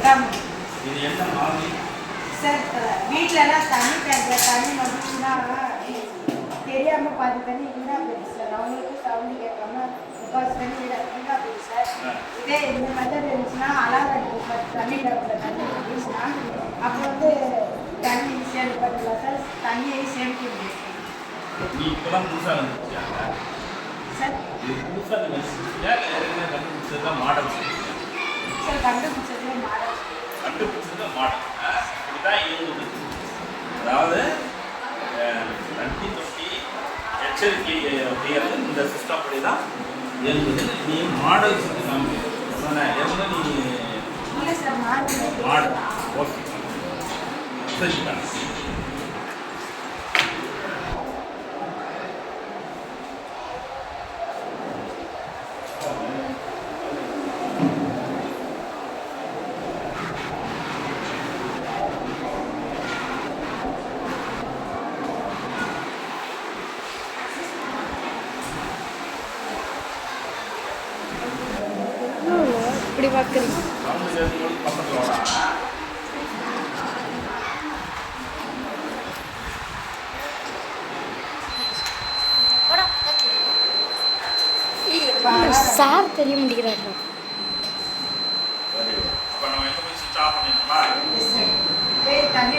இது என்ன மாதிரி சார் வீட்டிலலாம் தண்ணி டேங்கில் தண்ணி வந்துச்சுன்னா தெரியாமல் பாதி தண்ணி வீணாக போயிடுது சார். அவங்களுக்கும் சவுண்டு கேட்காம முக்கால்வாசி தண்ணி வீணாக போயிடுது சார். இதே இந்த மெத்தட் இருந்துச்சுன்னா அலாரம் அடிக்கும் தண்ணி டேங்கில் தண்ணி வந்துச்சுன்னா அப்போ வந்து தண்ணி சேமிக்க பண்ணலாம் சார். தண்ணியை சேமிக்க முடியும் நீ இப்போதான் புதுசாக வந்துருச்சியாங்க சார். இது புதுசாக வந்துருச்சியா இல்லை கண்டுபிடிச்சது தான் மாடல் சார் கண்டுபிடிச்சதுலேயே மாடல் கண்டுபிடிச்சது தான் மாடல் இப்படி தான் இயங்குது. அதாவது தண்ணி தொட்டி எச்சரிக்கை செய்யறது இந்த சிஸ்டம் படி தான் இயங்குது. நீ மாடல் சொல்லி காமிக்கணும் நீ இல்லை சார் மாடல் மாடல் ஓகே சரிங்க. இப்படி பார்க்குறீங்க சார் தெரிய மாட்டேங்கிறாரு. அப்போ நம்ம எங்கே போய் ஸ்விட்ச் ஆஃப் பண்ணிடணுமா? தண்ணி